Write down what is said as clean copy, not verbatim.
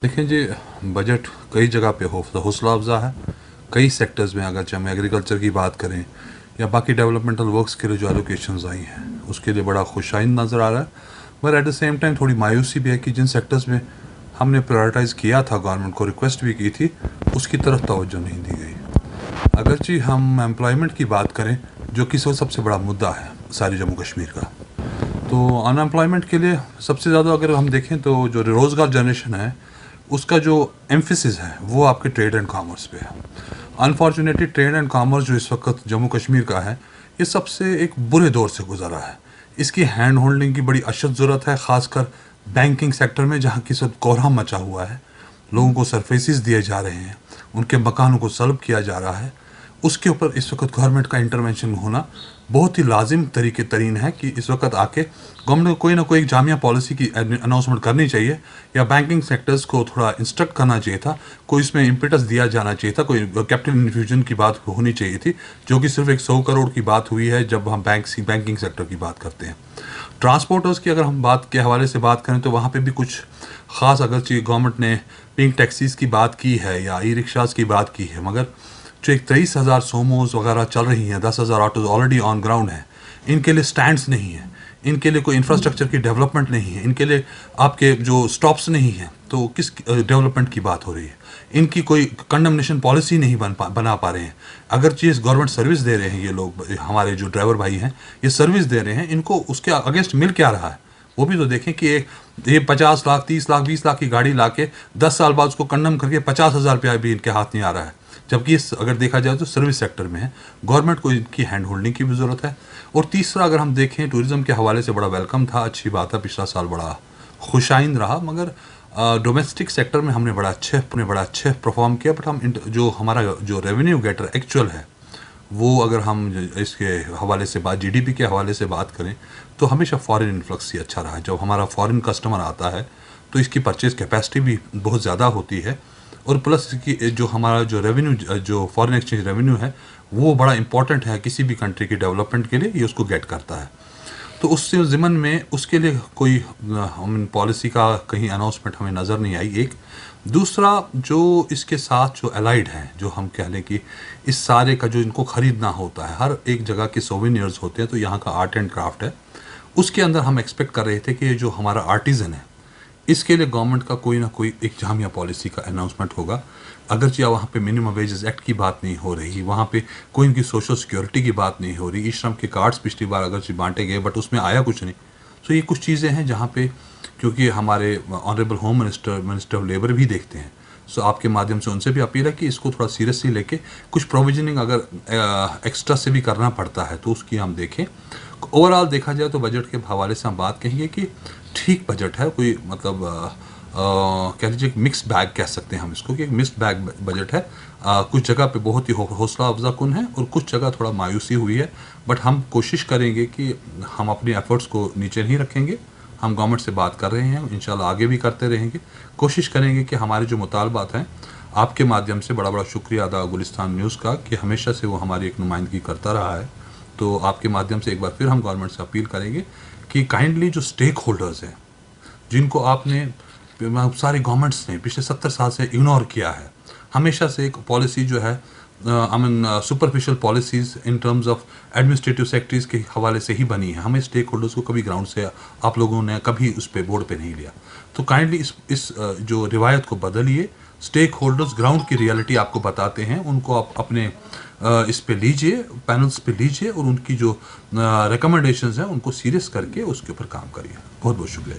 देखें जी, बजट कई जगह पे हौसला अफजा है। कई सेक्टर्स में, अगर चाहे हम एग्रीकल्चर की बात करें या बाकी डेवलपमेंटल वर्क्स के लिए जो एलोकेशंस आई हैं उसके लिए बड़ा खुशाइन नज़र आ रहा है। मगर एट द सेम टाइम थोड़ी मायूसी भी है कि जिन सेक्टर्स में हमने प्रायोरिटाइज़ किया था, गवर्नमेंट को रिक्वेस्ट भी की थी, उसकी तरफ तवज्जो नहीं दी गई। अगरचे हम एम्प्लॉयमेंट की बात करें, जो कि सबसे बड़ा मुद्दा है सारी जम्मू कश्मीर का, तो अनएम्प्लॉयमेंट के लिए सबसे ज़्यादा अगर हम देखें तो जो रोज़गार जनरेशन है उसका जो एम्फिसिस है वो आपके ट्रेड एंड कॉमर्स पे है। अनफॉर्चुनेटली ट्रेड एंड कॉमर्स जो इस वक्त जम्मू कश्मीर का है, ये सबसे एक बुरे दौर से गुजरा है। इसकी हैंड होल्डिंग की बड़ी अशद ज़रूरत है, ख़ासकर बैंकिंग सेक्टर में जहाँ की सब कोहराम मचा हुआ है। लोगों को सर्विसेज दिए जा रहे हैं, उनके मकानों को सल्ब किया जा रहा है। उसके ऊपर इस वक्त गवर्नमेंट का इंटरवेंशन होना बहुत ही लाजिम तरीके तरीन है कि इस वक्त आके गवर्नमेंट को कोई ना कोई एक जामिया पॉलिसी की अनाउंसमेंट करनी चाहिए, या बैंकिंग सेक्टर्स को थोड़ा इंस्ट्रक्ट करना चाहिए था, कोई इसमें इम्पेटस दिया जाना चाहिए था, कोई कैपिटल इन्फ्यूजन की बात होनी चाहिए थी, जो कि सिर्फ एक 100 करोड़ की बात हुई है जब हम बैंकिंग सेक्टर की बात करते हैं। ट्रांसपोर्टर्स की अगर हम बात के हवाले से बात करें तो वहाँ पे भी कुछ ख़ास, अगर गवर्नमेंट ने पिंक टैक्सीज़ की बात की है या ई रिक्शाज़ की बात की है, मगर जो एक 23,000 सोमोज वगैरह चल रही हैं, 10,000 ऑटोज ऑलरेडी ऑन ग्राउंड हैं, इनके लिए स्टैंड्स नहीं है, इनके लिए कोई इंफ्रास्ट्रक्चर की डेवलपमेंट नहीं है, इनके लिए आपके जो स्टॉप्स नहीं हैं, तो किस डेवलपमेंट की बात हो रही है? इनकी कोई कंडमनेशन पॉलिसी नहीं बना पा रहे हैं। अगर चीज़ गवर्नमेंट सर्विस दे रहे हैं, ये लोग हमारे जो ड्राइवर भाई हैं ये सर्विस दे रहे हैं, इनको उसके अगेंस्ट मिल क्या रहा है वो भी तो देखें कि ये 50 लाख 30 लाख 20 लाख की गाड़ी लाके 10 साल बाद उसको कंडम करके 50,000 रुपया भी इनके हाथ नहीं आ रहा है, जबकि इस अगर देखा जाए तो सर्विस सेक्टर में है। गवर्नमेंट को इनकी हैंड होल्डिंग की भी ज़रूरत है। और तीसरा, अगर हम देखें, टूरिज़्म के हवाले से बड़ा वेलकम था, अच्छी बात है, पिछला साल बड़ा खुशाइन रहा, मगर डोमेस्टिक सेक्टर में हमने बड़ा अच्छे परफॉर्म किया। बट हम जो हमारा जो रेवेन्यू गेटर एक्चुअल है वो, अगर हम इसके हवाले से बात, जीडीपी के हवाले से बात करें, तो हमेशा फॉरेन इन्फ्लक्स ही अच्छा रहा है। जब हमारा फॉरेन कस्टमर आता है तो इसकी परचेज़ कैपेसिटी भी बहुत ज़्यादा होती है, और प्लस इसकी जो हमारा जो रेवेन्यू, जो फॉरेन एक्सचेंज रेवेन्यू है, वो बड़ा इंपॉर्टेंट है किसी भी कंट्री के डेवलपमेंट के लिए, ये उसको गेट करता है। तो उससे ज़िमन में उसके लिए कोई पॉलिसी का कहीं अनाउंसमेंट हमें नज़र नहीं आई। एक दूसरा, जो इसके साथ जो अलाइड हैं, जो हम कह लें कि इस सारे का जो इनको ख़रीदना होता है, हर एक जगह के सोवेनियर्स होते हैं, तो यहाँ का आर्ट एंड क्राफ्ट है, उसके अंदर हम एक्सपेक्ट कर रहे थे कि जो हमारा आर्टिज़न है इसके लिए गवर्नमेंट का कोई ना कोई एक जामिया पॉलिसी का अनाउंसमेंट होगा। अगरचे वहाँ पे मिनिमम वेजेस एक्ट की बात नहीं हो रही, वहाँ पे कोई इनकी सोशल सिक्योरिटी की बात नहीं हो रही, ई श्रम के कार्ड्स पिछली बार अगरचे बांटे गए बट उसमें आया कुछ नहीं। सो ये कुछ चीज़ें हैं जहाँ पे, क्योंकि हमारे honourable home minister of labour भी देखते हैं, सो आपके माध्यम से उनसे भी अपील है कि इसको थोड़ा सीरियसली लेके कुछ प्रोविजनिंग अगर एक्स्ट्रा से भी करना पड़ता है तो उसकी हम देखें। ओवरऑल देखा जाए तो बजट के हवाले से हम बात कहेंगे कि ठीक बजट है, कोई मतलब कह लीजिए मिक्स बैग कह सकते हैं हम इसको, कि एक मिक्स बैग बजट है। कुछ जगह पे बहुत ही हौसला अफजा कुन है और कुछ जगह थोड़ा मायूसी हुई है, बट हम कोशिश करेंगे कि हम अपने एफर्ट्स को नीचे नहीं रखेंगे। हम गवर्नमेंट से बात कर रहे हैं, इंशाल्लाह आगे भी करते रहेंगे। कोशिश करेंगे कि हमारे जो मुतालबात हैं, आपके माध्यम से बड़ा शुक्रिया अदा गुलिस्तान न्यूज़ का कि हमेशा से वो हमारी एक नुमाइंदगी करता रहा है। तो आपके माध्यम से एक बार फिर हम गवर्नमेंट से अपील करेंगे कि काइंडली जो स्टेक होल्डर्स हैं, जिनको आपने सारी गवर्नमेंट्स ने पिछले 70 साल से इग्नोर किया है, हमेशा से एक पॉलिसी जो है, I mean superficial policies in terms of administrative sectors के हवाले से ही बनी है। हमें स्टेक होल्डर्स को कभी ग्राउंड से आप लोगों ने कभी उस पर बोर्ड पे नहीं लिया। तो काइंडली इस जो रिवायत को बदलिए। स्टेक होल्डर्स ग्राउंड की रियलिटी आपको बताते हैं, उनको आप अपने इस पे लीजिए, पैनल्स पे लीजिए, और उनकी जो रिकमेंडेशंस हैं उनको सीरियस करके उसके ऊपर काम करिए। बहुत बहुत शुक्रिया।